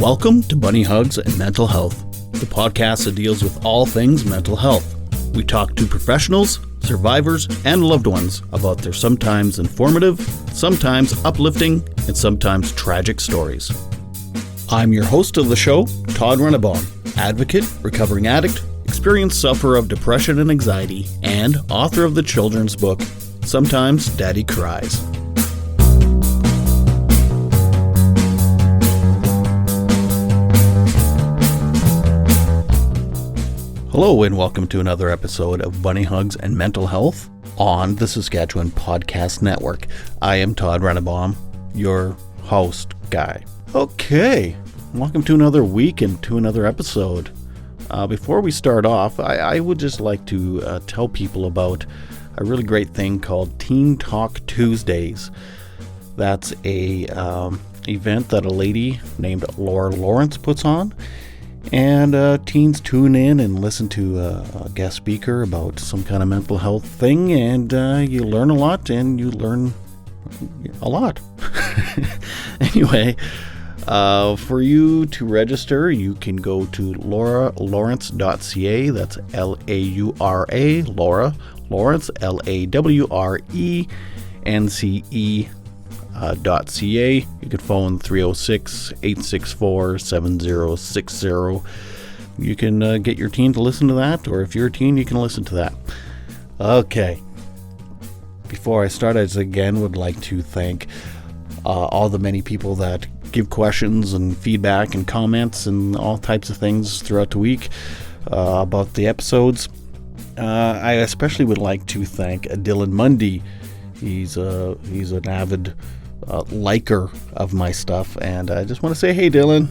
Welcome to Bunny Hugs and Mental Health, the podcast that deals with all things mental health. We talk to professionals, survivors, and loved ones about their sometimes informative, sometimes uplifting, and sometimes tragic stories. I'm your host of the show, Todd Rennebaum, advocate, recovering addict, experienced sufferer of depression and anxiety, and author of the children's book, Sometimes Daddy Cries. Hello and welcome to another episode of Bunny Hugs and Mental Health on the Saskatchewan Podcast Network. I am Todd Rennebaum, your host guy. Okay, welcome to another week and to another episode. Before we start off, I would just like to tell people about a really great thing called Teen Talk Tuesdays. That's a event that a lady named Laura Lawrence puts on. And teens tune in and listen to a guest speaker about some kind of mental health thing, and you learn a lot, and you learn a lot. Anyway, for you to register, you can go to lauralawrence.ca. That's L-A-U-R-A, Laura Lawrence, L-A-W-R-E-N-C-E .ca. You can phone 306-864-7060. You can get your teen to listen to that, or if you're a teen, you can listen to that. Okay. Before I start, I just again would like to thank all the many people that give questions and feedback and comments and all types of things throughout the week about the episodes. I especially would like to thank Dylan Mundy. He's an avid liker of my stuff, and I just want to say, hey Dylan,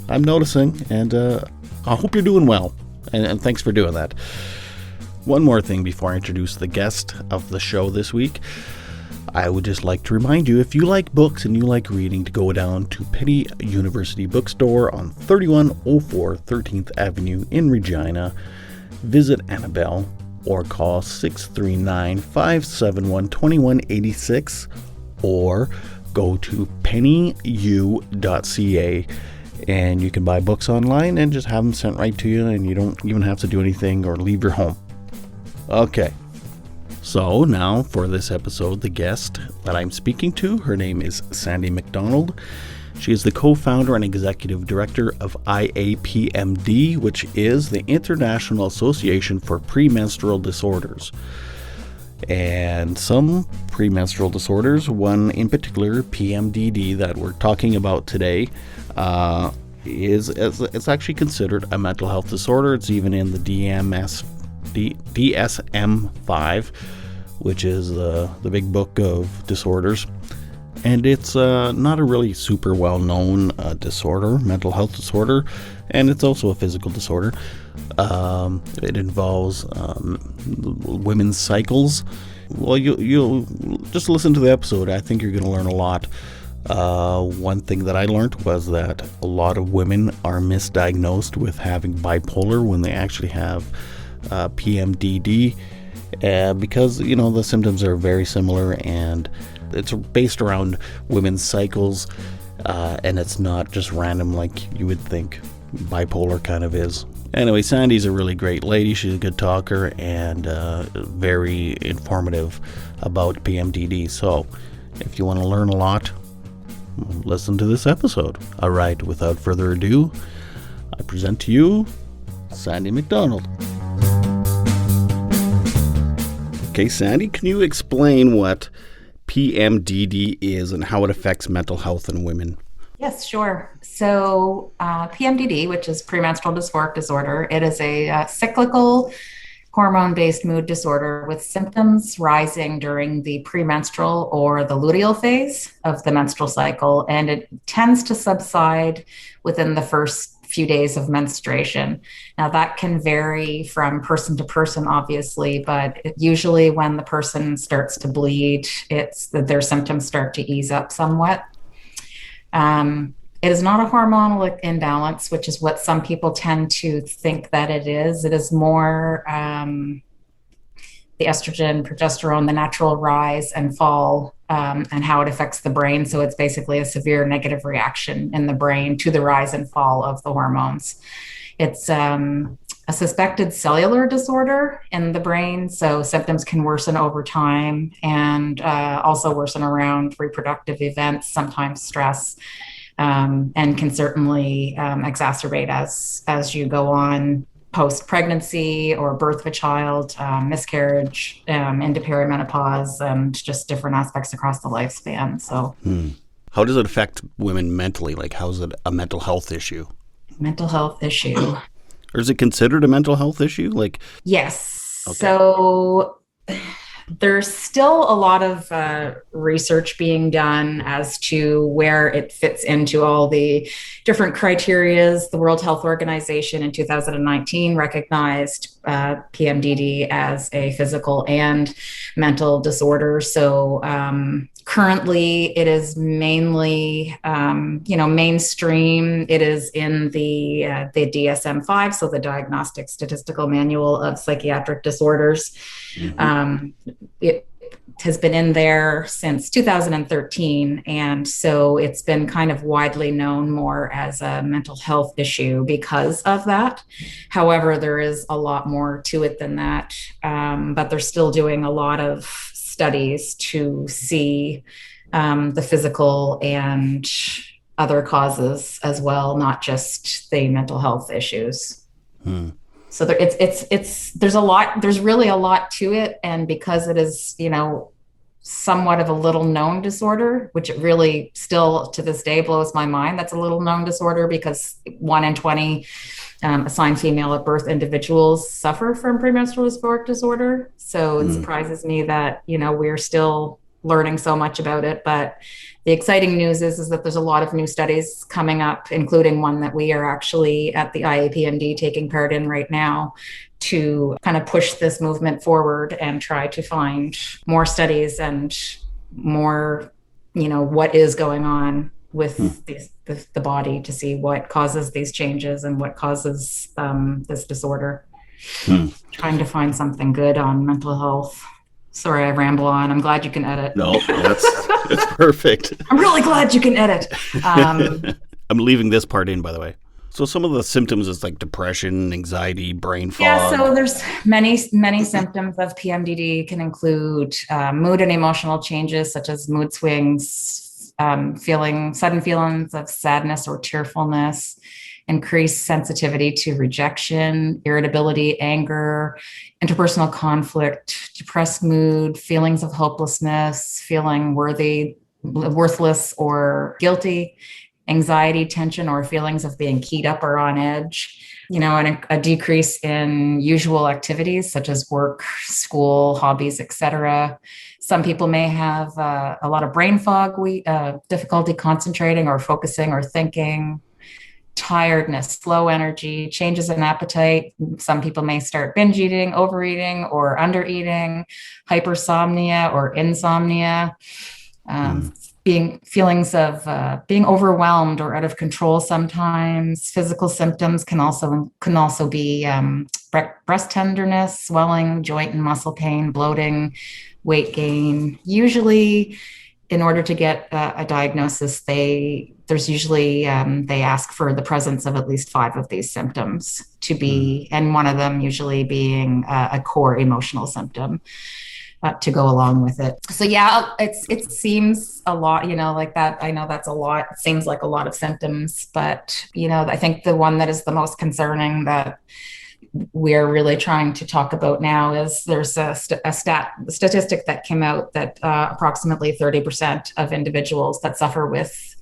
I'm noticing, and I hope you're doing well, and thanks for doing that. One more thing before I introduce the guest of the show this week. I would just like to remind you, if you like books and you like reading, to go down to Penny University Bookstore on 3104 13th Avenue in Regina. Visit Annabelle or call 639-571-2186, or go to pennyu.ca, and you can buy books online and just have them sent right to you, and you don't even have to do anything or leave your home. Okay, so now for this episode, the guest that I'm speaking to, her name is Sandi MacDonald. She is the co-founder and executive director of IAPMD, which is the International Association For Premenstrual Disorders. And some premenstrual disorders, one in particular, PMDD, that we're talking about today, it's actually considered a mental health disorder. It's even in the DSM-5, which is the big book of disorders. And it's not a really super well-known disorder, mental health disorder, and it's also a physical disorder. It involves women's cycles. Well, you'll just listen to the episode. I think you're going to learn a lot. One thing that I learned was that a lot of women are misdiagnosed with having bipolar when they actually have PMDD, because the symptoms are very similar, and it's based around women's cycles, and it's not just random like you would think bipolar kind of is. Anyway, Sandy's a really great lady. She's a good talker and very informative about PMDD. So if you want to learn a lot, listen to this episode. All right, without further ado, I present to you Sandi MacDonald. Okay, Sandi, can you explain what PMDD is and how it affects mental health in women? Yes, sure. So PMDD, which is premenstrual dysphoric disorder, it is a cyclical hormone-based mood disorder with symptoms rising during the premenstrual or the luteal phase of the menstrual cycle, and it tends to subside within the first few days of menstruation. Now, that can vary from person to person, obviously, but usually when the person starts to bleed, it's that their symptoms start to ease up somewhat. It is not a hormonal imbalance, which is what some people tend to think that it is. It is more the estrogen, progesterone, the natural rise and fall, and how it affects the brain. So it's basically a severe negative reaction in the brain to the rise and fall of the hormones. It's a suspected cellular disorder in the brain. So symptoms can worsen over time and also worsen around reproductive events, sometimes stress, and can certainly exacerbate as you go on post-pregnancy or birth of a child, miscarriage, into perimenopause, and just different aspects across the lifespan. So, How does it affect women mentally? Like, how is it a mental health issue? Mental health issue. Or is it considered a mental health issue? Like, Yes. okay. So there's still a lot of research being done as to where it fits into all the different criterias. The World Health Organization in 2019 recognized PMDD as a physical and mental disorder. So currently, it is mainly, mainstream. It is in the DSM-5, so the Diagnostic Statistical Manual of Psychiatric Disorders. It has been in there since 2013, and so it's been kind of widely known more as a mental health issue because of that. However, there is a lot more to it than that, but they're still doing a lot of studies to see the physical and other causes as well, not just the mental health issues. So there's really a lot to it, and because it is, somewhat of a little known disorder, which it really still to this day blows my mind. That's a little known disorder because 1 in 20 assigned female at birth individuals suffer from premenstrual dysphoric disorder. So it surprises me that, we're still learning so much about it. But the exciting news is that there's a lot of new studies coming up, including one that we are actually at the IAPMD taking part in right now to kind of push this movement forward and try to find more studies and more, what is going on with the body to see what causes these changes and what causes this disorder. Trying to find something good on mental health. Sorry, I ramble on. I'm glad you can edit. No, it's perfect. I'm really glad you can edit. I'm leaving this part in, by the way. So some of the symptoms is like depression, anxiety, brain fog. Yeah, so there's many symptoms of PMDD can include mood and emotional changes such as mood swings, sudden feelings of sadness or tearfulness, increased sensitivity to rejection, irritability, anger, interpersonal conflict, depressed mood, feelings of hopelessness, feeling worthless or guilty, anxiety, tension, or feelings of being keyed up or on edge, and a decrease in usual activities such as work, school, hobbies, etc. Some people may have a lot of brain fog, difficulty concentrating or focusing or thinking, tiredness, slow energy, changes in appetite. Some people may start binge eating, overeating, or undereating, hypersomnia or insomnia, feelings of being overwhelmed or out of control. Sometimes physical symptoms can also be breast tenderness, swelling, joint and muscle pain, bloating, weight gain. Usually, in order to get a diagnosis, they ask for the presence of at least 5 of these symptoms to be, and one of them usually being a core emotional symptom to go along with it. So yeah, it seems a lot, like that. I know that's a lot. It seems like a lot of symptoms, but I think the one that is the most concerning that we're really trying to talk about now is there's a statistic that came out that approximately 30% of individuals that suffer with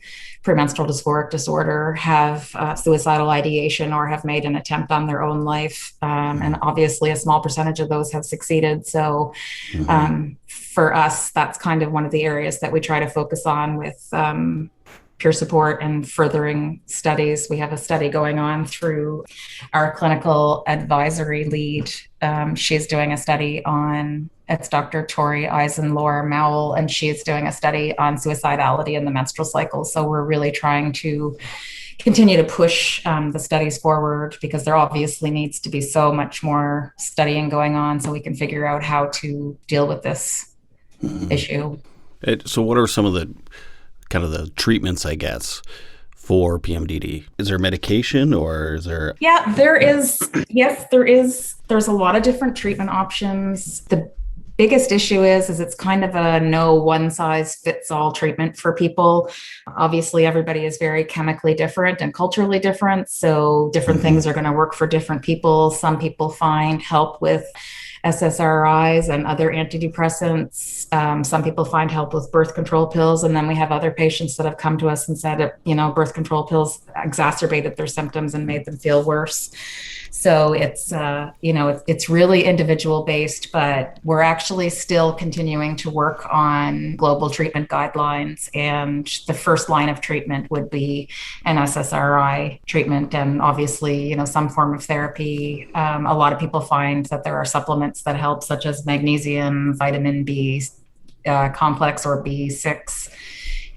premenstrual dysphoric disorder have suicidal ideation or have made an attempt on their own life. And obviously a small percentage of those have succeeded. So for us, that's kind of one of the areas that we try to focus on with peer support and furthering studies. We have a study going on through our clinical advisory lead. She's doing a study it's Dr. Tori Eisenlohr-Mowell, and she's doing a study on suicidality in the menstrual cycle. So we're really trying to continue to push the studies forward, because there obviously needs to be so much more studying going on so we can figure out how to deal with this issue. So what are some of the kind of the treatments, I guess, for PMDD? Is there medication or is there? Yeah, there is. Yes, there is. There's a lot of different treatment options. The biggest issue is it's kind of a no one size fits all treatment for people. Obviously, everybody is very chemically different and culturally different. So different things are going to work for different people. Some people find help with SSRIs and other antidepressants. Some people find help with birth control pills. And then we have other patients that have come to us and said, birth control pills exacerbated their symptoms and made them feel worse. So it's really individual based, but we're actually still continuing to work on global treatment guidelines. And the first line of treatment would be an SSRI treatment, and obviously, some form of therapy. A lot of people find that there are supplements that help, such as magnesium, vitamin B complex, or B6.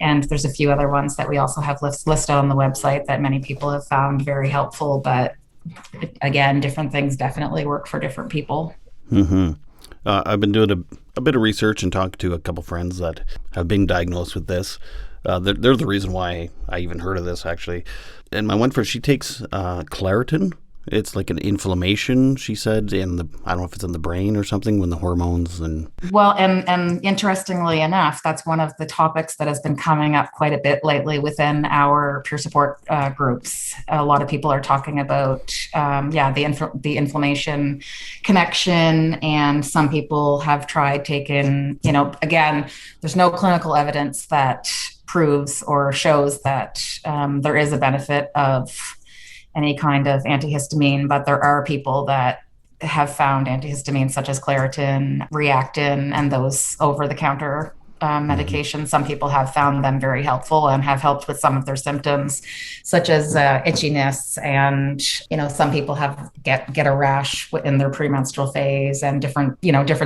And there's a few other ones that we also have listed on the website that many people have found very helpful. But again, different things definitely work for different people. I've been doing a bit of research and talked to a couple friends that have been diagnosed with this. They're the reason why I even heard of this, actually. And my one friend, she takes Claritin. It's like an inflammation, she said, I don't know if it's in the brain or something, when the hormones and... Well, and interestingly enough, that's one of the topics that has been coming up quite a bit lately within our peer support groups. A lot of people are talking about, the inflammation connection, and some people have tried taking, again, there's no clinical evidence that proves or shows that there is a benefit of any kind of antihistamine, but there are people that have found antihistamines such as Claritin, Reactin, and those over-the-counter medications. Some people have found them very helpful and have helped with some of their symptoms, such as itchiness, and some people have get a rash in their premenstrual phase, and different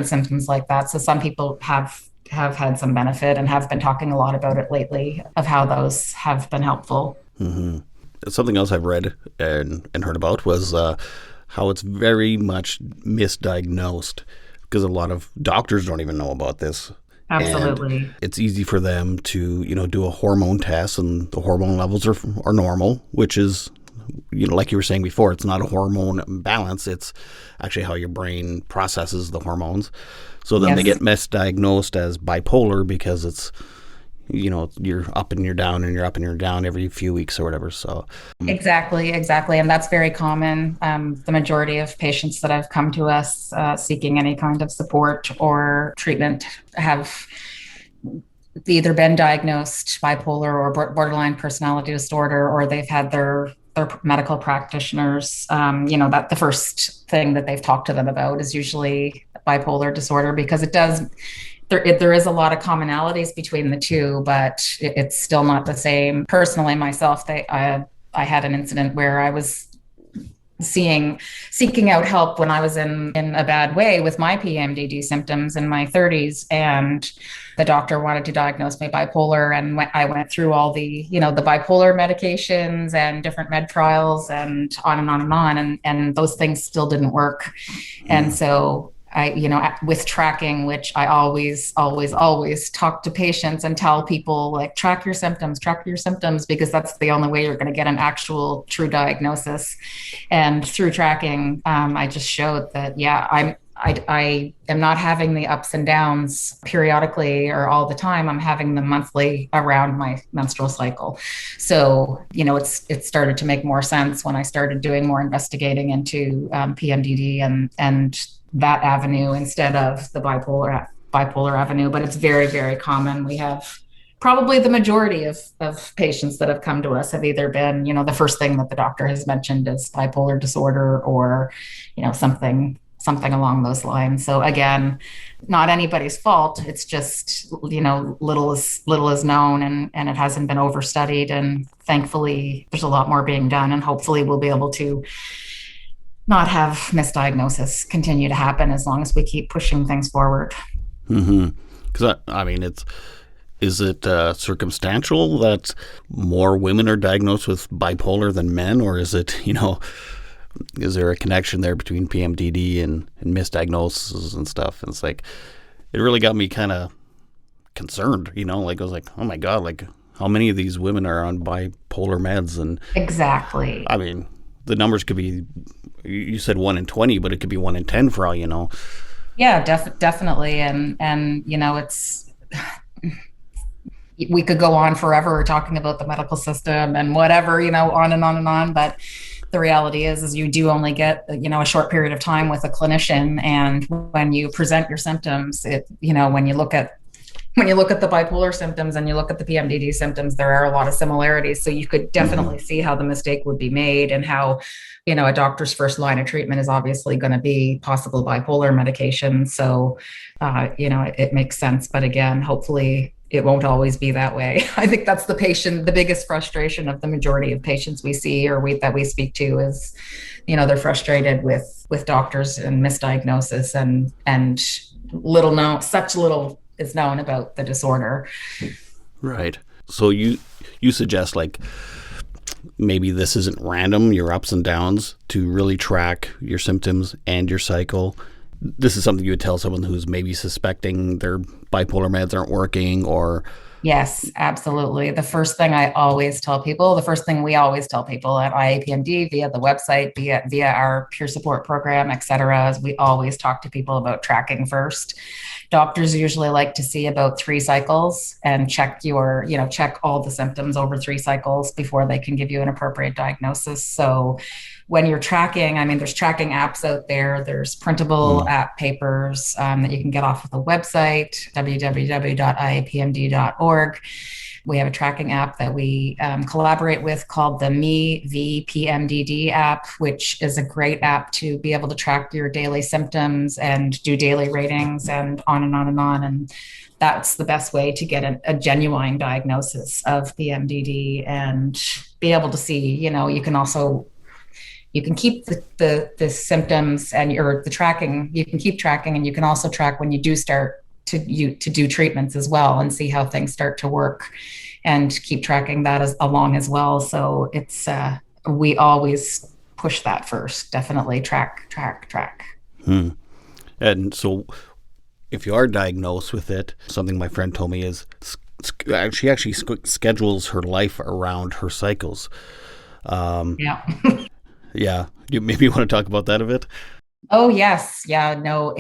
symptoms like that. So some people have had some benefit and have been talking a lot about it lately, of how those have been helpful. Mm-hmm. Something else I've read and heard about was how it's very much misdiagnosed, because a lot of doctors don't even know about this. Absolutely. And it's easy for them to, do a hormone test, and the hormone levels are normal, which is, like you were saying before, it's not a hormone imbalance. It's actually how your brain processes the hormones. So then they get misdiagnosed as bipolar because it's, you're up and you're down, and you're up and you're down every few weeks or whatever. So exactly. And that's very common. The majority of patients that have come to us seeking any kind of support or treatment have either been diagnosed bipolar or borderline personality disorder, or they've had their medical practitioners, that the first thing that they've talked to them about is usually bipolar disorder, because there is a lot of commonalities between the two, but it's still not the same. Personally, myself, I had an incident where I was seeking out help when I was in a bad way with my PMDD symptoms in my 30s, and the doctor wanted to diagnose me bipolar, and I went through all the the bipolar medications and different med trials and on and on and on, and those things still didn't work. And so with tracking, which I always talk to patients and tell people, like, track your symptoms, because that's the only way you're going to get an actual true diagnosis. And through tracking, I just showed that, I am not having the ups and downs periodically or all the time. I'm having them monthly around my menstrual cycle. So, it started to make more sense when I started doing more investigating into PMDD and that avenue instead of the bipolar avenue. But it's very, very common. We have probably the majority of patients that have come to us have either been, the first thing that the doctor has mentioned is bipolar disorder, or, something along those lines. So again, not anybody's fault. It's just, little is known, and it hasn't been overstudied. And thankfully, there's a lot more being done, and hopefully we'll be able to not have misdiagnosis continue to happen as long as we keep pushing things forward. Mm-hmm. Because I mean, it's Is it circumstantial that more women are diagnosed with bipolar than men, or is it, is there a connection there between PMDD and misdiagnoses and stuff? And it's like, it really got me kind of concerned, like I was like, oh my God, like how many of these women are on bipolar meds? And Exactly. I mean, the numbers could be, you said 1 in 20, but it could be 1 in 10 for all you know. Yeah, definitely. And, it's, we could go on forever talking about the medical system and whatever, on and on and on. But the reality is you do only get, a short period of time with a clinician. And when you present your symptoms, when you look at the bipolar symptoms and you look at the PMDD symptoms, there are a lot of similarities. So you could definitely see how the mistake would be made and how, a doctor's first line of treatment is obviously going to be possible bipolar medication. So, it makes sense. But again, hopefully it won't always be that way. I think that's the biggest frustration of the majority of patients we see that we speak to is, they're frustrated with doctors and misdiagnosis and such little is known about the disorder. Right. So you suggest like maybe this isn't random, your ups and downs, to really track your symptoms and your cycle. This is something you would tell someone who's maybe suspecting their bipolar meds aren't working or... Yes, absolutely. The first thing we always tell people at IAPMD via the website, via our peer support program, et cetera, is we always talk to people about tracking first. Doctors usually like to see about 3 cycles and check all the symptoms over 3 cycles before they can give you an appropriate diagnosis. So when you're tracking, there's tracking apps out there. There's printable app papers that you can get off of the website, www.iapmd.org. We have a tracking app that we collaborate with called the PMDD app, which is a great app to be able to track your daily symptoms and do daily ratings and on and on and on. And that's the best way to get a genuine diagnosis of PMDD and be able to see, you can keep the symptoms and the tracking, you can keep tracking, and you can also track when you do start to do treatments as well and see how things start to work and keep tracking that along as well. So it's, we always push that first, definitely track. And so if you are diagnosed with it, something my friend told me is she actually schedules her life around her cycles. Yeah. Yeah. You maybe want to talk about that a bit? Oh, yes. Yeah, no,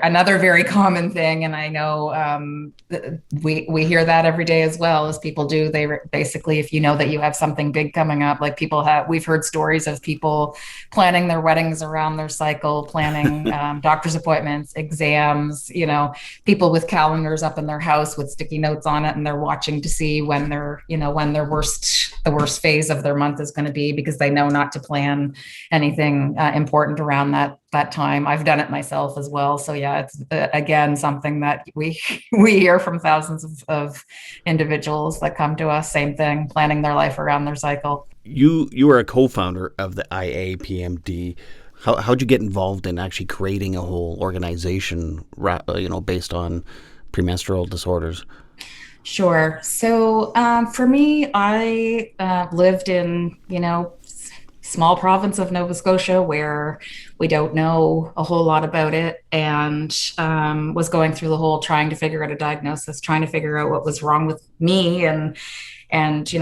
another very common thing. And I know we hear that every day as well as people do. They basically, if you know that you have something big coming up, like we've heard stories of people planning their weddings around their cycle, planning doctor's appointments, exams, people with calendars up in their house with sticky notes on it. And they're watching to see when the worst phase of their month is going to be, because they know not to plan anything important around that time. I've done it myself as well. So yeah, it's again something that we hear from thousands of individuals that come to us. Same thing, planning their life around their cycle. You are a co-founder of the IAPMD. How'd you get involved in actually creating a whole organization, based on premenstrual disorders? Sure. So for me, I lived in small province of Nova Scotia where we don't know a whole lot about it, and was going through the whole trying to figure out a diagnosis, trying to figure out what was wrong with me, and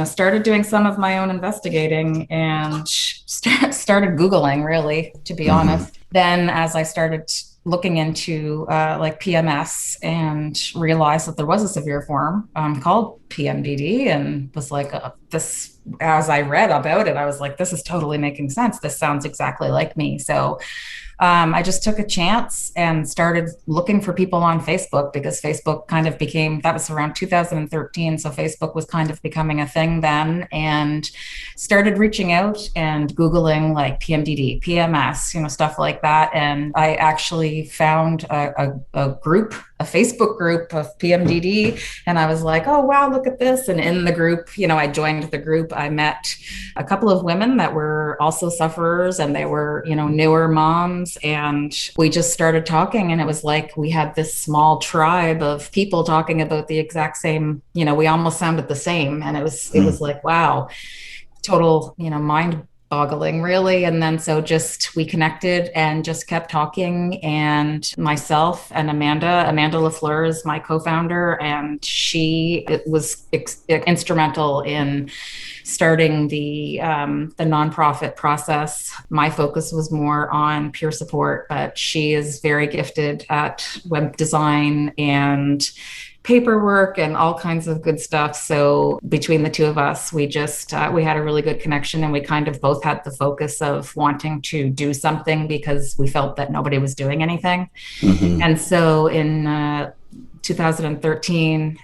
started doing some of my own investigating and started Googling, really, to be honest. Then as I started looking into like PMS and realized that there was a severe form called PMDD, and was like, this, as I read about it, I was like, this is totally making sense. This sounds exactly like me. So I just took a chance and started looking for people on Facebook, because Facebook kind of that was around 2013. So Facebook was kind of becoming a thing then, and started reaching out and Googling like PMDD, PMS, stuff like that. And I actually found a a Facebook group of PMDD. And I was like, oh, wow, look at this. And in the group, I joined the group. I met a couple of women that were also sufferers, and they were, newer moms. And we just started talking, and it was like we had this small tribe of people talking about the exact same, we almost sounded the same. And it was like, wow, total, mind boggling, really. And then we connected and just kept talking. And myself and Amanda Lafleur is my co-founder, and she was instrumental in starting the nonprofit process. My focus was more on peer support, but she is very gifted at web design and paperwork and all kinds of good stuff. So between the two of us, we had a really good connection, and we kind of both had the focus of wanting to do something because we felt that nobody was doing anything. Mm-hmm. And so in 2013,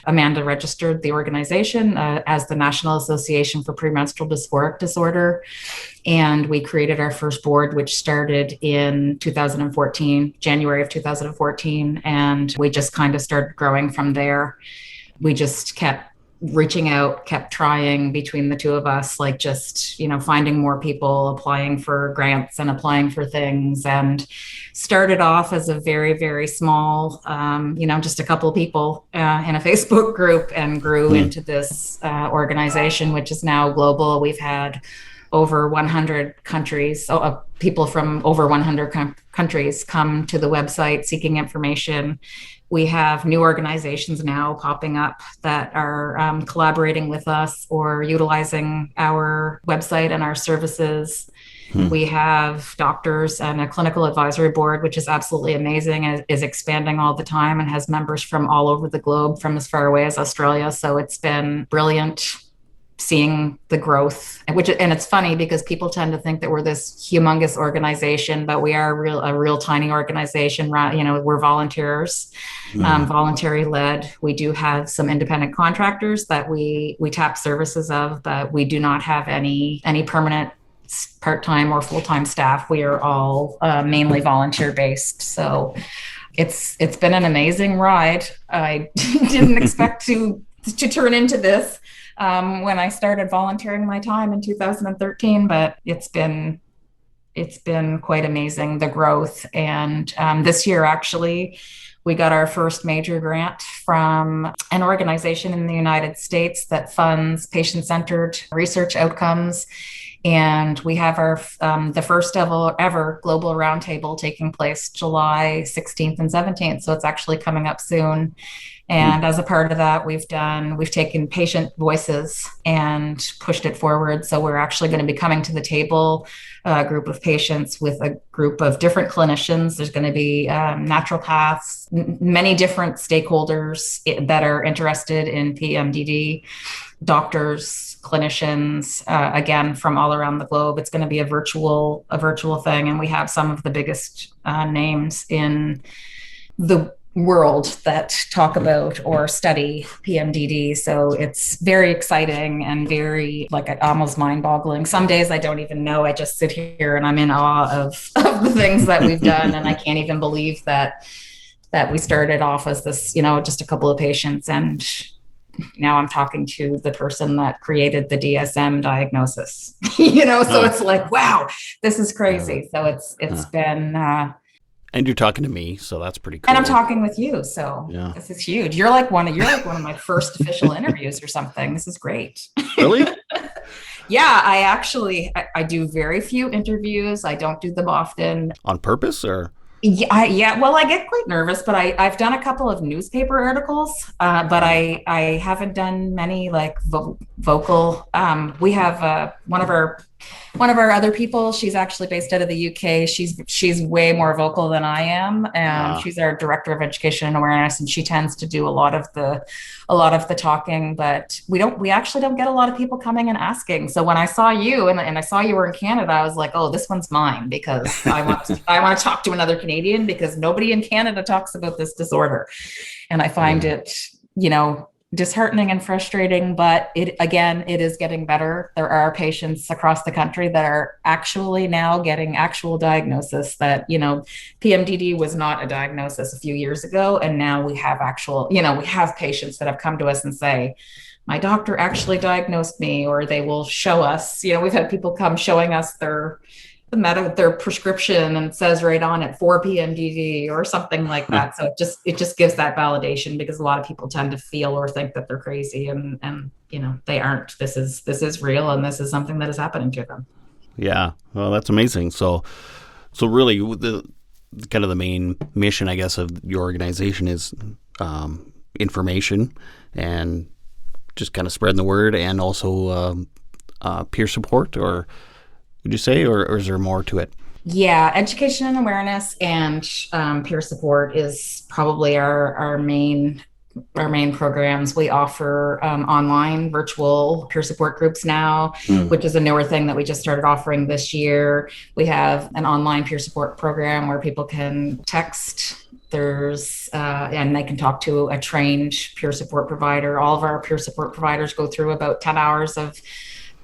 Amanda registered the organization as the National Association For Premenstrual Disorder. And we created our first board, which started in 2014, January of 2014. And we just kind of started growing from there. We just kept reaching out, kept trying between the two of us, like just, finding more people, applying for grants and applying for things, and started off as a very, very small, just a couple of people in a Facebook group, and grew into this organization, which is now global. We've had over 100 countries, people from over 100 countries come to the website seeking information. We have new organizations now popping up that are collaborating with us or utilizing our website and our services. We have doctors and a clinical advisory board, which is absolutely amazing, and is expanding all the time, and has members from all over the globe, from as far away as Australia. So it's been brilliant seeing the growth, and it's funny because people tend to think that we're this humongous organization, but we are a real tiny organization. We're volunteers, voluntary led. We do have some independent contractors that we tap services of, but we do not have any permanent part-time or full-time staff. We are all mainly volunteer based. So it's been an amazing ride. I didn't expect to turn into this when I started volunteering my time in 2013, but it's been quite amazing, the growth. And this year, actually, we got our first major grant from an organization in the United States that funds patient-centered research outcomes. And we have our the first ever global roundtable taking place July 16th and 17th. So it's actually coming up soon. And as a part of that, we've taken patient voices and pushed it forward. So we're actually going to be coming to the table, a group of patients with a group of different clinicians. There's going to be naturopaths, many different stakeholders that are interested in PMDD, doctors, clinicians, again, from all around the globe. It's going to be a virtual thing. And we have some of the biggest names in the world that talk about or study PMDD. So it's very exciting and very almost mind-boggling. Some days I don't even know. I just sit here and I'm in awe of the things that we've done. And I can't even believe that we started off as this, just a couple of patients, and now I'm talking to the person that created the DSM diagnosis, so it's like, wow, this is crazy. So it's been, and you're talking to me, so that's pretty cool. And I'm talking with you, so This is huge. You're like one of my first official interviews or something. This is great. Really? Yeah, I do very few interviews. I don't do them often. On purpose, or? Yeah. Well, I get quite nervous, but I've done a couple of newspaper articles, but I haven't done many vocal. We have one of our other people. She's actually based out of the UK. She's way more vocal than I am, and she's our director of education and awareness, and she tends to do a lot of the talking. But we actually don't get a lot of people coming and asking. So when I saw you and I saw you were in Canada, I was like, oh, this one's mine, because I want to talk to another Canadian, because nobody in Canada talks about this disorder, and I find it, disheartening and frustrating, but it is getting better. There are patients across the country that are actually now getting actual diagnosis that, PMDD was not a diagnosis a few years ago. And now we have we have patients that have come to us and say, my doctor actually diagnosed me, or they will show us, we've had people come showing us their prescription and says right on it for PMDD or something like that. So it just gives that validation, because a lot of people tend to feel or think that they're crazy, and they aren't. This is real, and this is something that is happening to them. Yeah, well, that's amazing. So really, the kind of the main mission, I guess, of your organization is information and just kind of spreading the word, and also peer support, or would you say, or is there more to it? Yeah, education and awareness and peer support is probably our main programs. We offer online virtual peer support groups now, which is a newer thing that we just started offering this year. We have an online peer support program where people can text. And they can talk to a trained peer support provider. All of our peer support providers go through about 10 hours of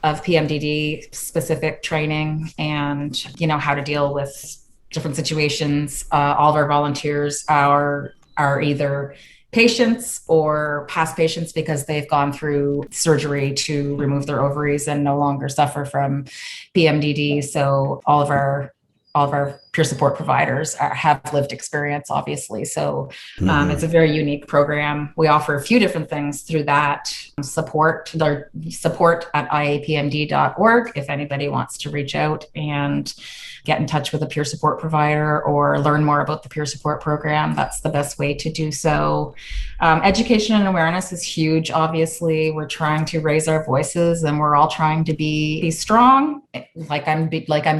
PMDD specific training, and how to deal with different situations. All of our volunteers are either patients or past patients, because they've gone through surgery to remove their ovaries and no longer suffer from PMDD. So all of our peer support providers have lived experience, obviously. So it's a very unique program. We offer a few different things through that. Support at IAPMD.org if anybody wants to reach out and get in touch with a peer support provider or learn more about the peer support program. That's the best way to do so. Education and awareness is huge. Obviously, we're trying to raise our voices, and we're all trying to be strong, like I'm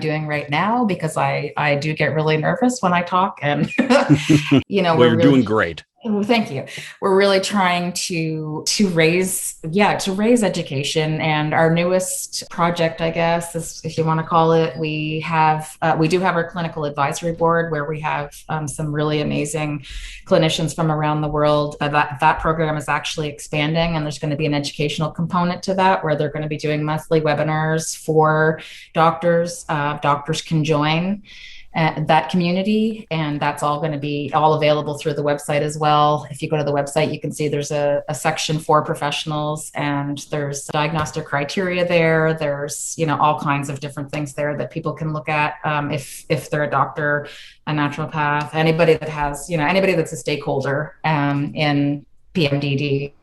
doing right now, because I do get really nervous when I talk, and well, you're doing great. Thank you. We're really trying to raise education, and our newest project, I guess, is, if you want to call it, we do have our clinical advisory board, where we have some really amazing clinicians from around the world. That program is actually expanding, and there's going to be an educational component to that, where they're going to be doing monthly webinars for doctors. Doctors can join that community, and that's all going to be all available through the website as well. If you go to the website, you can see there's a section for professionals, and there's diagnostic criteria there. There's all kinds of different things there that people can look at if they're a doctor, a naturopath, anybody that has anybody that's a stakeholder in PMDD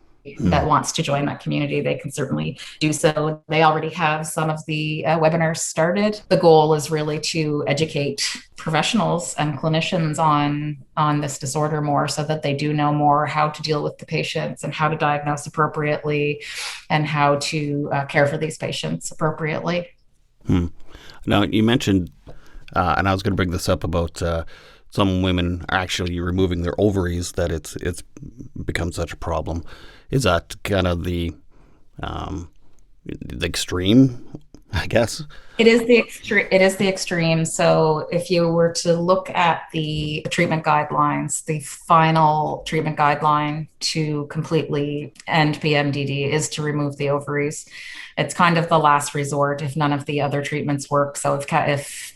that wants to join that community, they can certainly do so. They already have some of the webinars started. The goal is really to educate professionals and clinicians on this disorder more, so that they do know more how to deal with the patients and how to diagnose appropriately and how to care for these patients appropriately. Now, you mentioned, and I was going to bring this up about some women are actually removing their ovaries, that it's become such a problem. Is that kind of the extreme, I guess? It is the extreme. So if you were to look at the treatment guidelines, the final treatment guideline to completely end PMDD is to remove the ovaries. It's kind of the last resort if none of the other treatments work. So if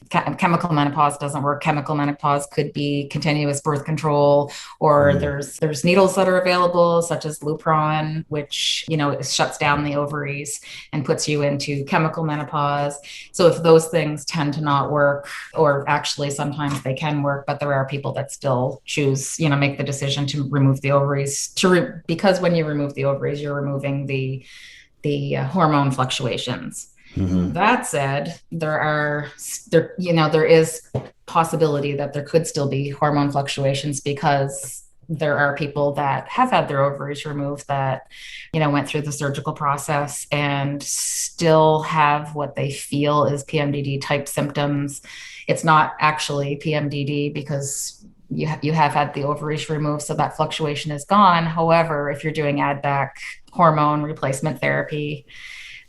chemical menopause doesn't work, chemical menopause could be continuous birth control, or there's needles that are available, such as Lupron, which shuts down the ovaries and puts you into chemical menopause. So if those things tend to not work, or actually sometimes they can work, but there are people that still choose, make the decision to remove the ovaries, because when you remove the ovaries, you're removing the hormone fluctuations. That said, there is possibility that there could still be hormone fluctuations, because there are people that have had their ovaries removed that, went through the surgical process and still have what they feel is PMDD type symptoms. It's not actually PMDD, because you have had the ovaries removed, so that fluctuation is gone. However, if you're doing add back hormone replacement therapy,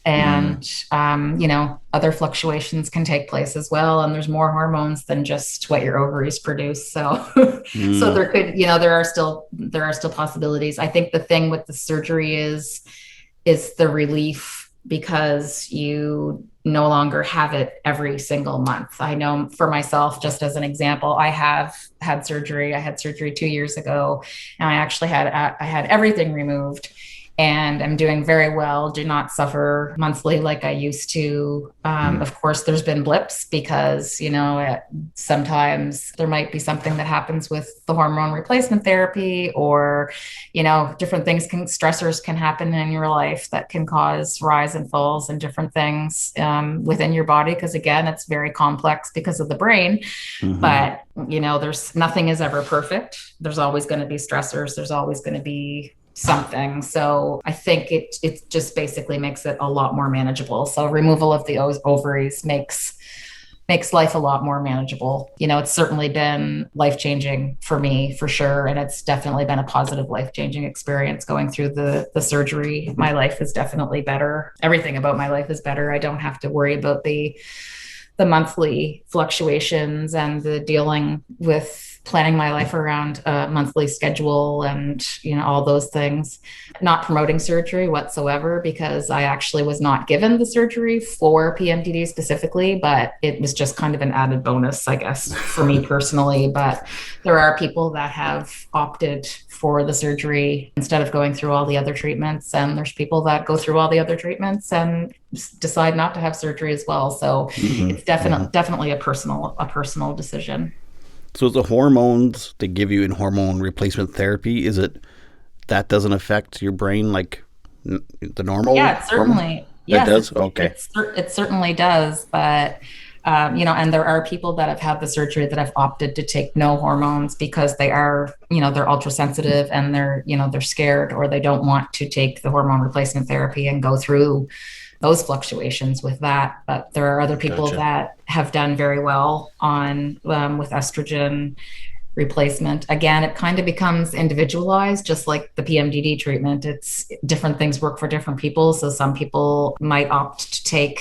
And, other fluctuations can take place as well. And there's more hormones than just what your ovaries produce. So, so there could, there are still possibilities. I think the thing with the surgery is the relief, because you no longer have it every single month. I know for myself, just as an example, I have had surgery. I had surgery 2 years ago, and I had everything removed, and I'm doing very well. Do not suffer monthly like I used to. Of course, there's been blips because, sometimes there might be something that happens with the hormone replacement therapy, or, different things stressors can happen in your life that can cause rise and falls and different things within your body. Because again, it's very complex because of the brain. But, there's nothing is ever perfect. There's always going to be stressors. There's always going to be something. So I think it just basically makes it a lot more manageable. So removal of the ovaries makes life a lot more manageable. It's certainly been life-changing for me, for sure. And it's definitely been a positive life-changing experience going through the surgery. My life is definitely better. Everything about my life is better. I don't have to worry about the monthly fluctuations and the dealing with planning my life around a monthly schedule and, all those things. Not promoting surgery whatsoever, because I actually was not given the surgery for PMDD specifically, but it was just kind of an added bonus, I guess, for me personally. But there are people that have opted for the surgery instead of going through all the other treatments. And there's people that go through all the other treatments and decide not to have surgery as well. So it's definitely a personal decision. So the hormones they give you in hormone replacement therapy, is it that doesn't affect your brain like the normal? Yeah, it certainly. Yes, it does? Okay. It certainly does. But, and there are people that have had the surgery that have opted to take no hormones because they are, they're ultra sensitive and they're scared, or they don't want to take the hormone replacement therapy and go through those fluctuations with that. But there are other people that have done very well on with estrogen replacement. Again, it kind of becomes individualized, just like the PMDD treatment. It's different things work for different people. So some people might opt to take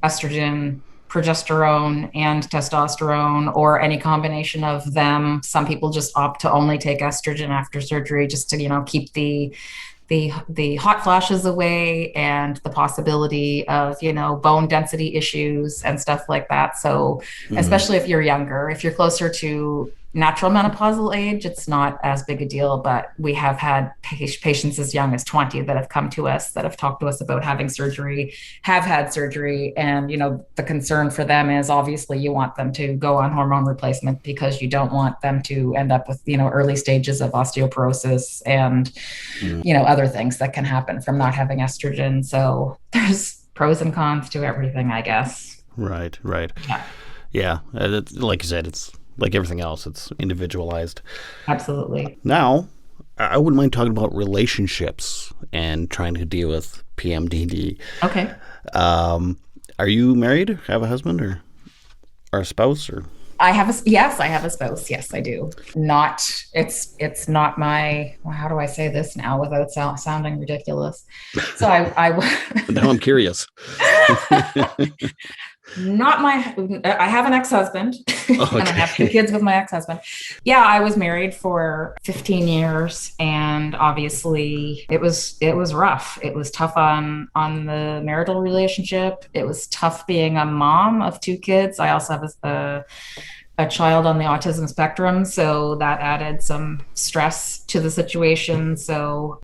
estrogen, progesterone, and testosterone, or any combination of them. Some people just opt to only take estrogen after surgery, just to, keep the hot flashes away and the possibility of, bone density issues and stuff like that. So especially if you're younger, if you're closer to natural menopausal age, it's not as big a deal. But we have had patients as young as 20 that have come to us, that have talked to us about having surgery, have had surgery. And, the concern for them is obviously you want them to go on hormone replacement because you don't want them to end up with, early stages of osteoporosis and, other things that can happen from not having estrogen. So there's pros and cons to everything, I guess. Right. Yeah. Like you said, it's like everything else, it's individualized. Absolutely. Now, I wouldn't mind talking about relationships and trying to deal with PMDD. Okay. Are you married? Have a husband or a spouse? Or I have a spouse. Yes, I do. It's not my, how do I say this now without sounding ridiculous? So now I'm curious. I have an ex-husband. And I have 2 kids with my ex-husband. Yeah, I was married for 15 years, and obviously it was rough. It was tough on the marital relationship. It was tough being a mom of 2 kids. I also have a child on the autism spectrum, so that added some stress to the situation. So,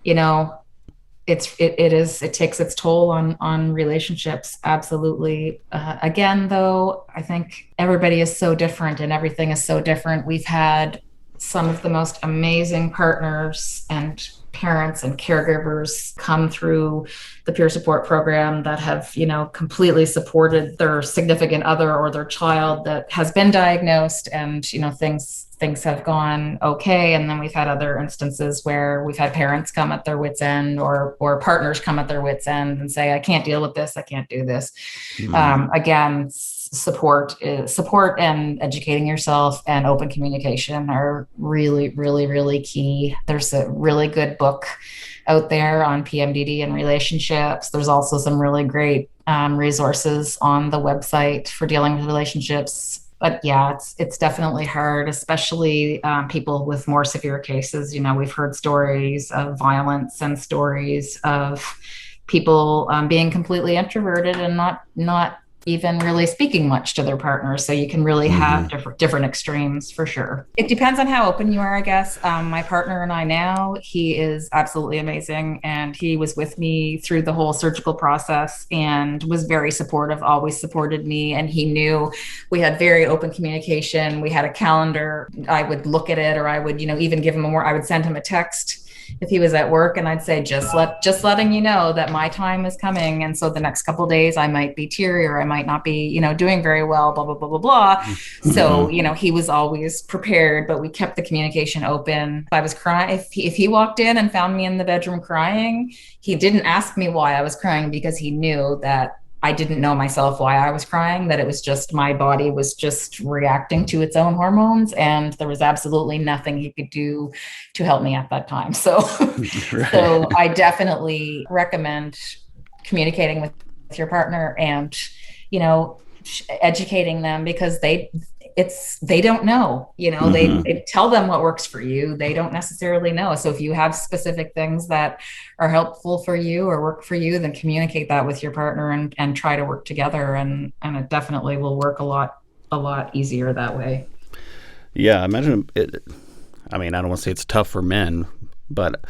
it takes its toll on relationships. Absolutely. Again, though, I think everybody is so different and everything is so different. We've had some of the most amazing partners and parents and caregivers come through the peer support program that have, completely supported their significant other or their child that has been diagnosed, and, things have gone okay. And then we've had other instances where we've had parents come at their wits' end, or partners come at their wits' end and say, I can't deal with this. I can't do this. Again, support and educating yourself and open communication are really, really, really key. There's a really good book out there on PMDD and relationships. There's also some really great resources on the website for dealing with relationships. But yeah, it's definitely hard, especially people with more severe cases. We've heard stories of violence and stories of people being completely introverted and not even really speaking much to their partners. So you can really have different extremes for sure. It depends on how open you are, I guess. My partner and I now, he is absolutely amazing. And he was with me through the whole surgical process and was very supportive, always supported me. And he knew we had very open communication. We had a calendar. I would look at it, or I would, even give him I would send him a text if he was at work, and I'd say, just letting you know that my time is coming. And so the next couple of days I might be teary, or I might not be, doing very well, blah, blah, blah, blah, blah. So, he was always prepared, but we kept the communication open. If I was crying, if he walked in and found me in the bedroom crying, he didn't ask me why I was crying, because he knew that I didn't know myself why I was crying, that it was just my body was just reacting to its own hormones. And there was absolutely nothing he could do to help me at that time. So, right. So I definitely recommend communicating with your partner and, educating them, because they don't know, they tell them what works for you. They don't necessarily know. So if you have specific things that are helpful for you or work for you, then communicate that with your partner and try to work together. And it definitely will work a lot easier that way. Yeah. Imagine it. I mean, I don't want to say it's tough for men, but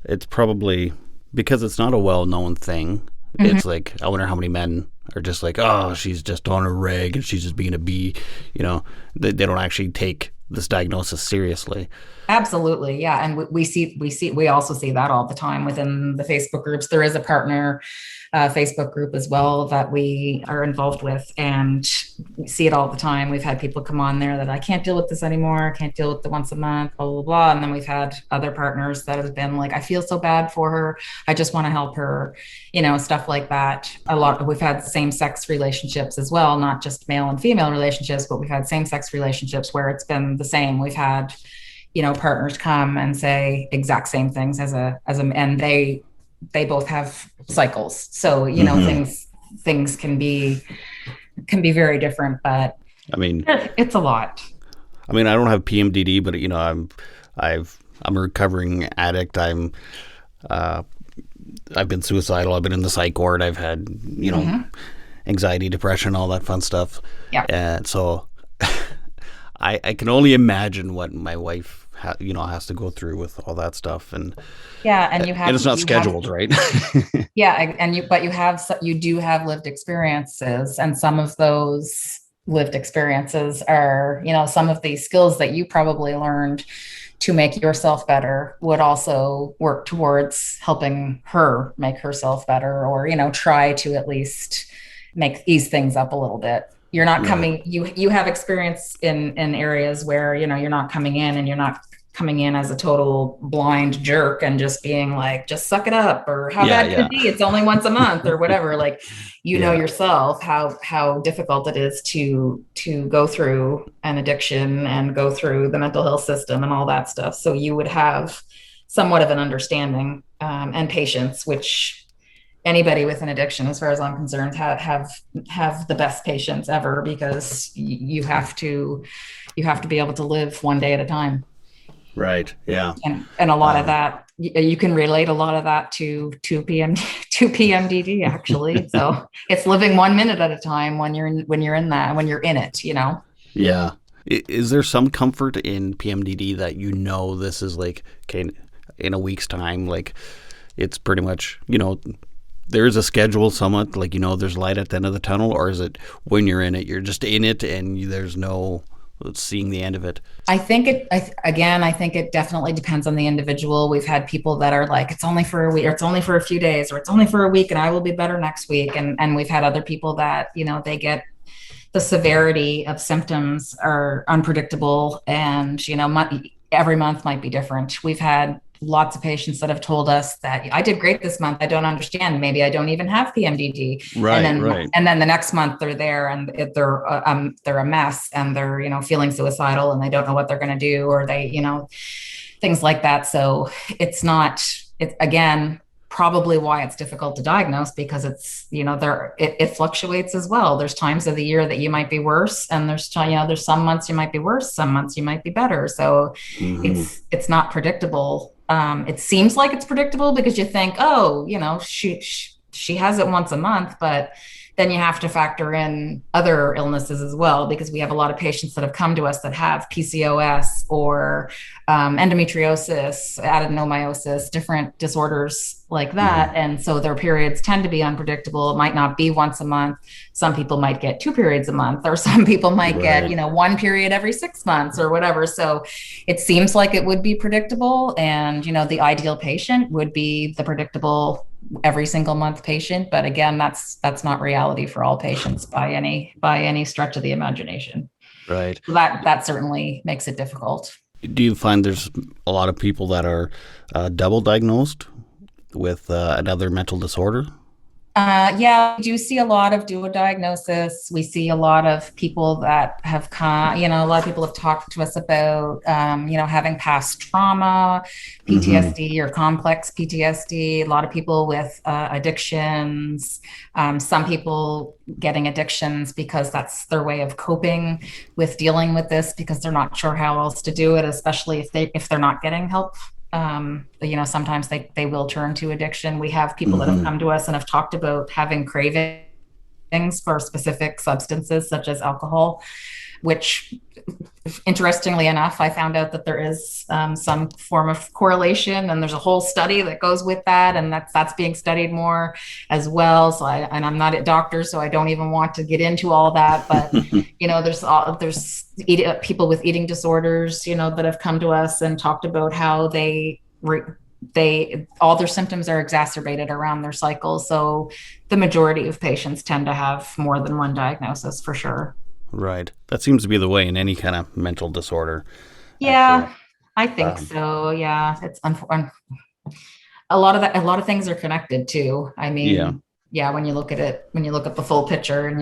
it's probably because it's not a well-known thing. It's like, I wonder how many men are just like, oh, she's just on a reg and she's just being a bee. They don't actually take this diagnosis seriously. Absolutely. Yeah. And we also see that all the time within the Facebook groups. There is a partner Facebook group as well that we are involved with, and we see it all the time. We've had people come on there that I can't deal with this anymore. I can't deal with the once a month, blah, blah, blah. And then we've had other partners that have been like, I feel so bad for her. I just want to help her, stuff like that. We've had same-sex relationships as well, not just male and female relationships, but we've had same-sex relationships where it's been the same. We've had, partners come and say exact same things and they both have cycles. So, things can be very different, but I mean, it's a lot. I mean, I don't have PMDD, but I'm a recovering addict. I've been suicidal. I've been in the psych ward. I've had, anxiety, depression, all that fun stuff. Yeah. And so I can only imagine what my wife has to go through with all that stuff. And yeah, and it's not scheduled, right? Yeah, and you do have lived experiences, and some of those lived experiences are, some of these skills that you probably learned to make yourself better would also work towards helping her make herself better, or try to at least ease things up a little bit. You're not coming, you have experience in areas where, you're not coming in and you're not coming in as a total blind jerk and just being like, just suck it up, or how bad could it be? It's only once a month or whatever. Like, know yourself how difficult it is to go through an addiction and go through the mental health system and all that stuff. So you would have somewhat of an understanding and patience, which anybody with an addiction, as far as I'm concerned, have the best patience ever, because you have to be able to live one day at a time. Right. Yeah. And a lot of that, you can relate a lot of that to PMDD actually. So it's living 1 minute at a time when you're in it, Yeah. Is there some comfort in PMDD that this is like, okay, in a week's time, like it's pretty much, there is a schedule somewhat, like, there's light at the end of the tunnel, or is it when you're in it, you're just in it and there's no seeing the end of it? I think it definitely depends on the individual. We've had people that are like, it's only for a week, or it's only for a few days, or it's only for a week and I will be better next week. And we've had other people that, they get the severity of symptoms are unpredictable, and, every month might be different. We've had lots of patients that have told us that I did great this month. I don't understand. Maybe I don't even have PMDD. Right. And then the next month they're there and they're a mess, and they're, feeling suicidal, and they don't know what they're going to do, or they, things like that. So it's not it's again probably why it's difficult to diagnose, because it's, it fluctuates as well. There's times of the year that you might be worse, and there's some months you might be worse, some months you might be better. So Hmm. it's not predictable. It seems like it's predictable because you think, oh, she has it once a month, but then you have to factor in other illnesses as well, because we have a lot of patients that have come to us that have PCOS or endometriosis, adenomyosis, different disorders like that. Hmm. And so their periods tend to be unpredictable. It might not be once a month. Some people might get 2 periods a month, or some people might get, Right. one period every 6 months or whatever. So it seems like it would be predictable. And, the ideal patient would be the predictable every single month patient. But again, that's not reality for all patients by any stretch of the imagination. Right. So that certainly makes it difficult. Do you find there's a lot of people that are double diagnosed with another mental disorder? Yeah, we do see a lot of dual diagnosis. We see a lot of people that have come, a lot of people have talked to us about, having past trauma, Hmm. PTSD or complex PTSD. A lot of people with addictions. Some people getting addictions because that's their way of coping with dealing with this, because they're not sure how else to do it, especially if they're not getting help. Sometimes they will turn to addiction. We have people that have Hmm. come to us and have talked about having cravings for specific substances such as alcohol, which, interestingly enough, I found out that there is some form of correlation, and there's a whole study that goes with that, and that's being studied more as well. So I'm not a doctor, so I don't even want to get into all that. But there's people with eating disorders, that have come to us and talked about how they all their symptoms are exacerbated around their cycle. So the majority of patients tend to have more than one diagnosis for sure. Right. That seems to be the way in any kind of mental disorder, actually. Yeah, I think Um, so. Yeah, a lot of things are connected too. I yeah. mean, yeah, when you look at it, when you look at the full picture and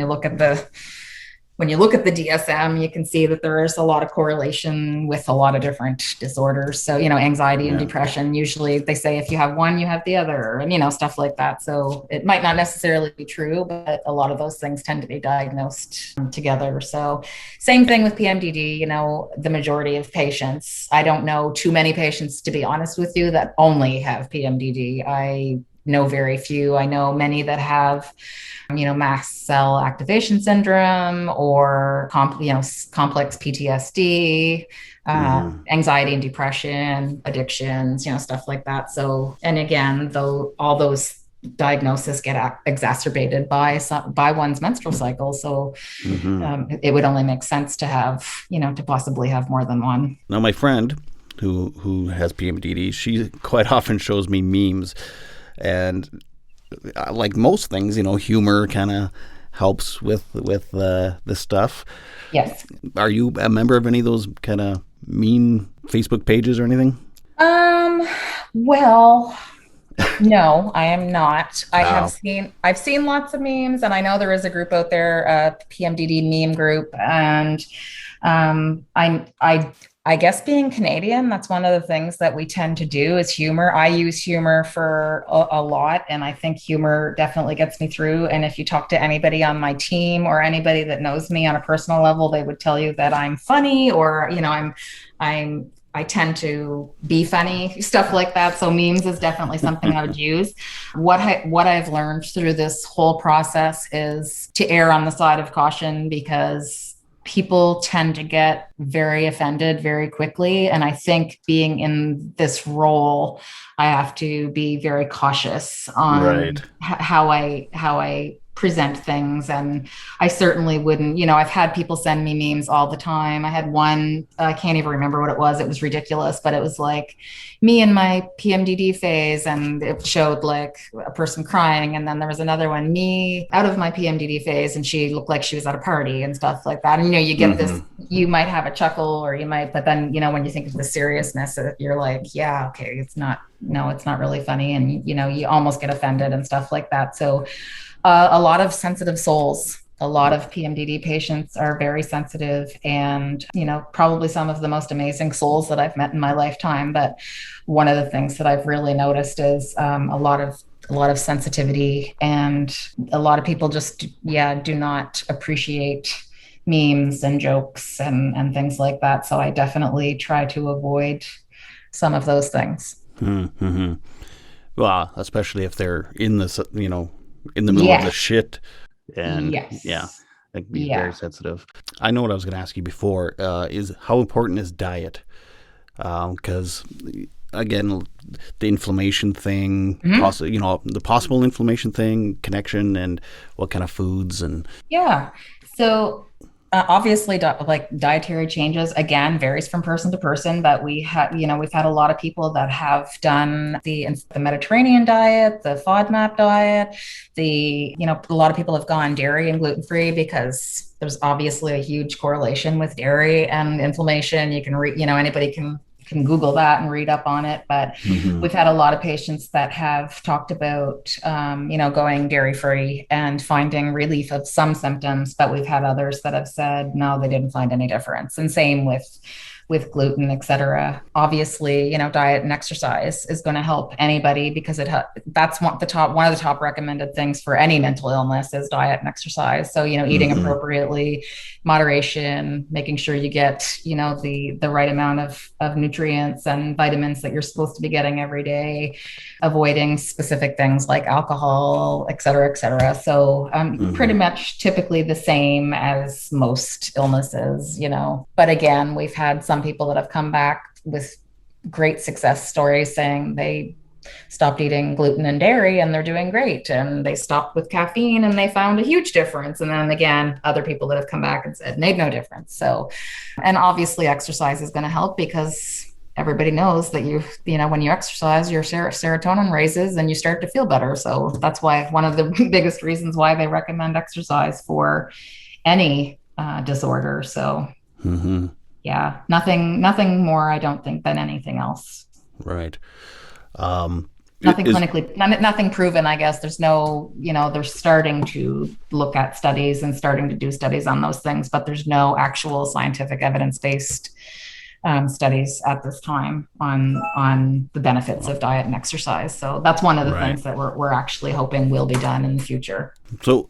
when you look at the DSM, you can see that there is a lot of correlation with a lot of different disorders. So, anxiety and Yeah. depression, usually they say if you have one, you have the other, and, stuff like that. So it might not necessarily be true, but a lot of those things tend to be diagnosed together. So, same thing with PMDD, the majority of patients, I don't know too many patients, to be honest with you, that only have PMDD. I know very few. I know many that have mast cell activation syndrome or complex PTSD, Hmm. anxiety and depression, addictions, stuff like that. So, and again, though, all those diagnoses get exacerbated by one's menstrual cycle. So, Hmm. it would only make sense to have, to possibly have more than one. Now, my friend who has PMDD, she quite often shows me memes, and like most things, humor kind of helps with this stuff. Yes. Are you a member of any of those kind of meme Facebook pages or anything? Um, well, no, I am not. Oh. I've seen lots of memes, and I know there is a group out there, a PMDD meme group, and I guess being Canadian, that's one of the things that we tend to do is humor. I use humor for a lot, and I think humor definitely gets me through. And if you talk to anybody on my team or anybody that knows me on a personal level, they would tell you that I'm funny, or I tend to be funny, stuff like that. So memes is definitely something I would use. What I've learned through this whole process is to err on the side of caution, because people tend to get very offended very quickly. And I think being in this role, I have to be very cautious Right. on how I present things. And I certainly wouldn't, I've had people send me memes all the time. I had one, I can't even remember what it was. It was ridiculous, but it was like me in my PMDD phase, and it showed like a person crying. And then there was another one, me out of my PMDD phase, and she looked like she was at a party and stuff like that. And, you get Hmm. this, you might have a chuckle, or you might, but then, when you think of the seriousness, you're like, yeah, okay, it's not, no, it's not really funny. And, you almost get offended and stuff like that. So, a lot of sensitive souls A lot of PMDD patients are very sensitive and, probably some of the most amazing souls that I've met in my lifetime. But one of the things that I've really noticed is a lot of sensitivity, and a lot of people just, do not appreciate memes and jokes and things like that. So I definitely try to avoid some of those things. Mm-hmm. Well, especially if they're in this, in the middle of the Yes. shit, and yeah, Yes. they can be very Yeah. sensitive. I know what I was going to ask you before. Is how important is diet? Because again, the inflammation thing, Mhm. the possible inflammation thing, connection, and what kind of foods and. Yeah. So obviously, like dietary changes again varies from person to person, but we've had a lot of people that have done the Mediterranean diet, the FODMAP diet. A lot of people have gone dairy and gluten free because there's obviously a huge correlation with dairy and inflammation. You can read, anybody can Google that and read up on it. But Mm-hmm. we've had a lot of patients that have talked about, going dairy free and finding relief of some symptoms. But we've had others that have said, no, they didn't find any difference. And same with gluten, et cetera. Obviously, diet and exercise is going to help anybody because that's one of the top recommended things for any mental illness is diet and exercise. So, eating Mm-hmm. appropriately, moderation, making sure you get, the right amount of nutrients and vitamins that you're supposed to be getting every day, avoiding specific things like alcohol, et cetera, et cetera. So pretty Mm-hmm. much typically the same as most illnesses, But again, we've had some people that have come back with great success stories saying they stopped eating gluten and dairy and they're doing great, and they stopped with caffeine and they found a huge difference. And then again, other people that have come back and said made no difference. So, and obviously exercise is going to help because everybody knows that when you exercise, your serotonin raises and you start to feel better. So that's why one of the biggest reasons why they recommend exercise for any disorder. So Mm-hmm. yeah, nothing more, I don't think, than anything else. Right. Um, Nothing is clinically, nothing proven, I guess. There's no, they're starting to look at studies and starting to do studies on those things, but there's no actual scientific evidence-based studies at this time on the benefits of diet and exercise. So that's one of the right. things that we're actually hoping will be done in the future. So,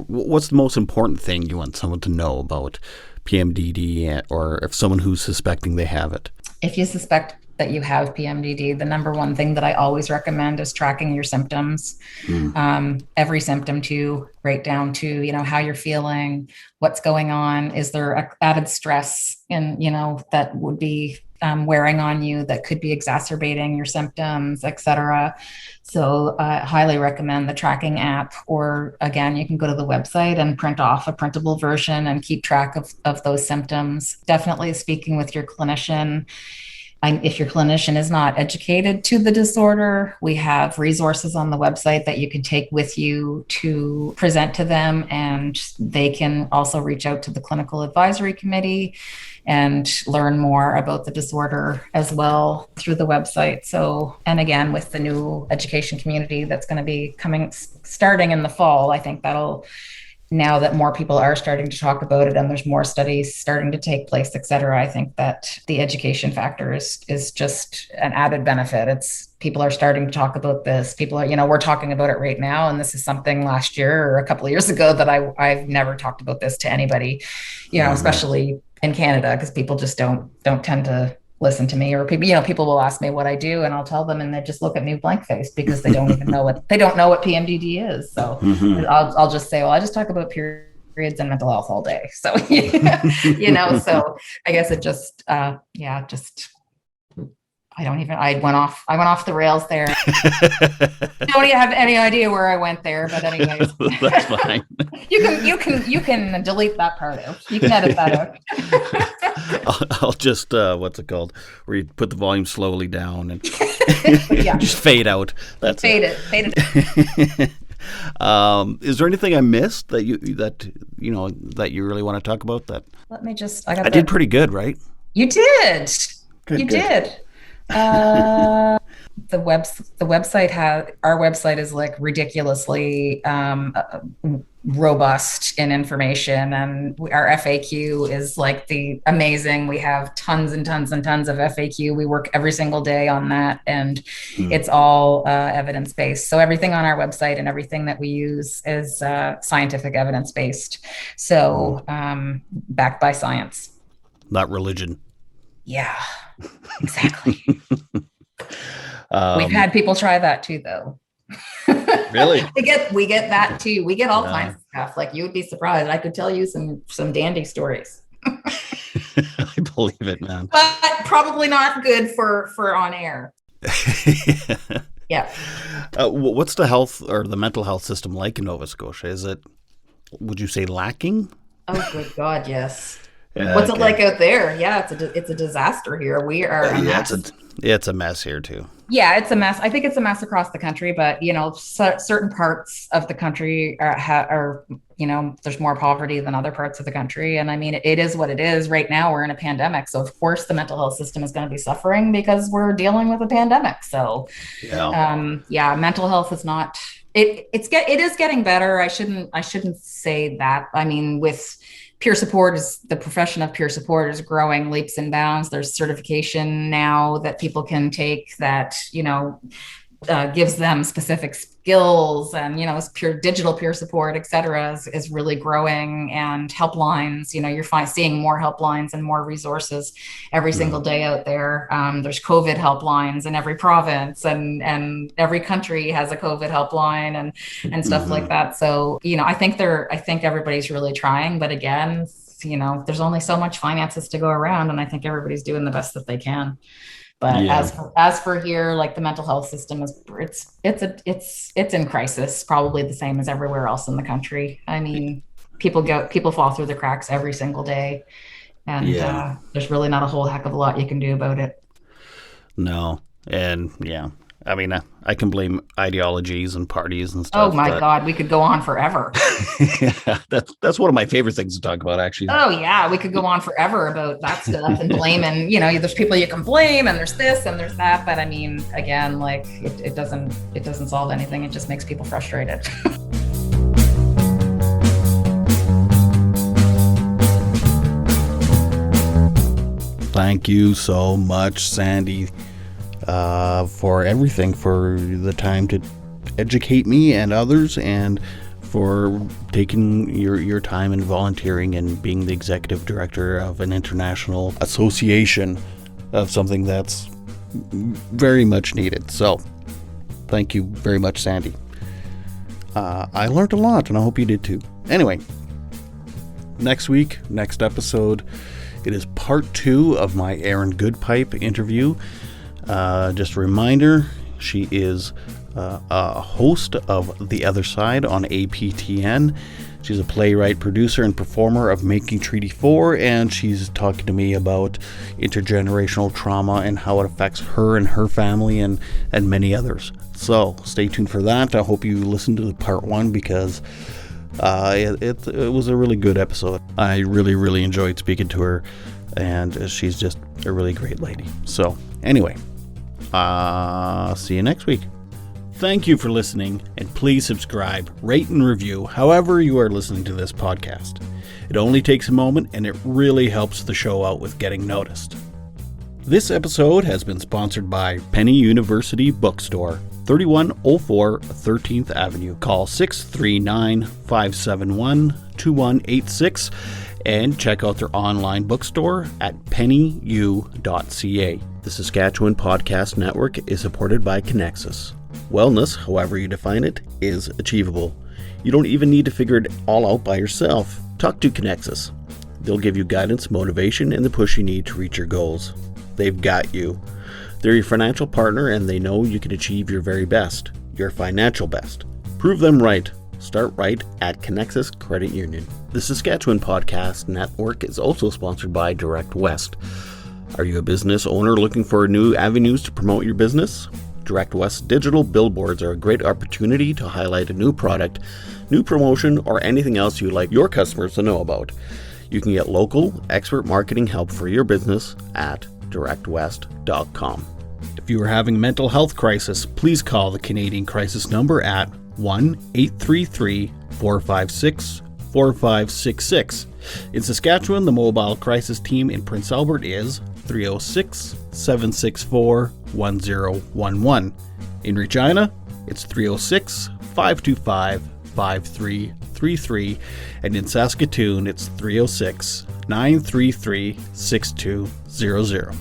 what's the most important thing you want someone to know about PMDD, or if someone who's suspecting they have it? If you suspect that you have PMDD, the number one thing that I always recommend is tracking your symptoms. Mm. Every symptom to right down to, how you're feeling, what's going on. Is there added stress that would be wearing on you that could be exacerbating your symptoms, et cetera. So I highly recommend the tracking app, or again, you can go to the website and print off a printable version and keep track of those symptoms. Definitely speaking with your clinician. If your clinician is not educated to the disorder, we have resources on the website that you can take with you to present to them, and they can also reach out to the clinical advisory committee and learn more about the disorder as well through the website. So, and again, with the new education community that's going to be starting in the fall, I think that'll, now that more people are starting to talk about it and there's more studies starting to take place, et cetera, I think that the education factor is just an added benefit. It's people are starting to talk about this. People are, we're talking about it right now. And this is something last year or a couple of years ago that I've never talked about this to anybody, Mm-hmm. especially in Canada, because people just don't tend to listen to me, or people will ask me what I do and I'll tell them and they just look at me blank faced because they don't even know what PMDD is. So Mm-hmm. I'll just say, well, I just talk about periods and mental health all day. So, so I guess it just, just, I went off the rails there. Don't even have any idea where I went there, but anyways, That's fine. you can delete that part out. You can edit that out. I'll just what's it called? Where you put the volume slowly down and Yeah, just fade out. That's fade it. Is there anything I missed that you really want to talk about? That Let me just. I got I did pretty good, right? You did. Good, You good. did. Uh, the website has our website is like ridiculously robust in information, and our FAQ is like the amazing. We have tons and tons and tons of FAQ. We work every single day on that, and it's all evidence-based. So everything on our website and everything that we use is scientific evidence-based. So backed by science. Not religion. Yeah, exactly. We've had people try that too, though. Really? we get that too. We get all kinds of stuff. Like, you would be surprised. I could tell you some dandy stories. I believe it, man. But probably not good for on air. Yeah. What's the health or the mental health system like in Nova Scotia? Is it, would you say, lacking? Oh, good God, yes. What's it like out there? Yeah, it's a disaster here. We are a mess. It's a mess here too. Yeah, it's a mess. I think it's a mess across the country, but certain parts of the country are there's more poverty than other parts of the country. And I mean, it is what it is. Right now, we're in a pandemic, so of course the mental health system is going to be suffering because we're dealing with a pandemic. So, mental health is not. It is getting better. I shouldn't say that. I mean, with peer support, the profession of peer support is growing leaps and bounds. There's certification now that people can take that, gives them specific skills, and, digital peer support, et cetera, is really growing. And helplines, you're seeing more helplines and more resources every single day out there. There's COVID helplines in every province, and every country has a COVID helpline and stuff like that. So, I think everybody's really trying, but again, there's only so much finances to go around, and I think everybody's doing the best that they can. But as for here, like, the mental health system it's in crisis, probably the same as everywhere else in the country. I mean, people fall through the cracks every single day, and there's really not a whole heck of a lot you can do about it. No, and I mean, I can blame ideologies and parties and stuff. Oh my God, we could go on forever. Yeah, that's one of my favorite things to talk about, actually. Oh yeah, we could go on forever about that stuff and blame, and there's people you can blame, and there's this and there's that. But I mean, again, like, it doesn't solve anything. It just makes people frustrated. Thank you so much, Sandi, for everything, for the time to educate me and others, and for taking your time and volunteering and being the executive director of an international association of something that's very much needed. So thank you very much, Sandi. I learned a lot, and I hope you did too. Anyway, next episode, it is part 2 of my Erin Goodpipe interview. Just a reminder, she is a host of The Other Side on APTN. She's a playwright, producer, and performer of Making Treaty 4, and she's talking to me about intergenerational trauma and how it affects her and her family and many others. So stay tuned for that. I hope you listen to the part 1, because it was a really good episode. I really, really enjoyed speaking to her, and she's just a really great lady. So anyway, see you next week. Thank you for listening, and please subscribe, rate, and review however you are listening to this podcast. It only takes a moment, and it really helps the show out with getting noticed. This episode has been sponsored by Penny University Bookstore, 3104 13th Avenue. Call 639-571-2186 and check out their online bookstore at pennyu.ca. The Saskatchewan Podcast Network is supported by Connexus. Wellness, however you define it, is achievable. You don't even need to figure it all out by yourself. Talk to Connexus. They'll give you guidance, motivation, and the push you need to reach your goals. They've got you. They're your financial partner, and they know you can achieve your very best, your financial best. Prove them right. Start right at Connexus Credit Union. The Saskatchewan Podcast Network is also sponsored by Direct West. Are you a business owner looking for new avenues to promote your business? Direct West digital billboards are a great opportunity to highlight a new product, new promotion, or anything else you'd like your customers to know about. You can get local, expert marketing help for your business at directwest.com. If you are having a mental health crisis, please call the Canadian Crisis number at 1-833-456-4566. In Saskatchewan, the mobile crisis team in Prince Albert is 306-764-1011. In Regina, it's 306-525-5333, and in Saskatoon, it's 306-933-6200.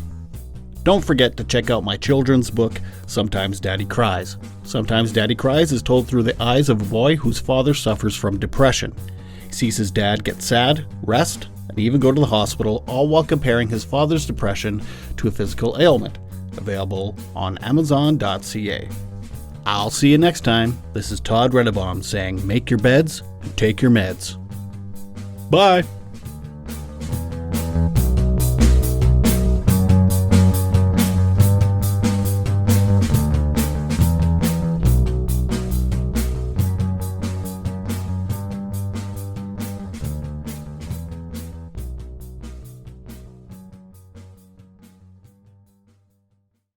Don't forget to check out my children's book, Sometimes Daddy Cries. Sometimes Daddy Cries is told through the eyes of a boy whose father suffers from depression. He sees his dad get sad, rest, and even go to the hospital, all while comparing his father's depression to a physical ailment. Available on Amazon.ca. I'll see you next time. This is Todd Redebaum saying, make your beds and take your meds. Bye.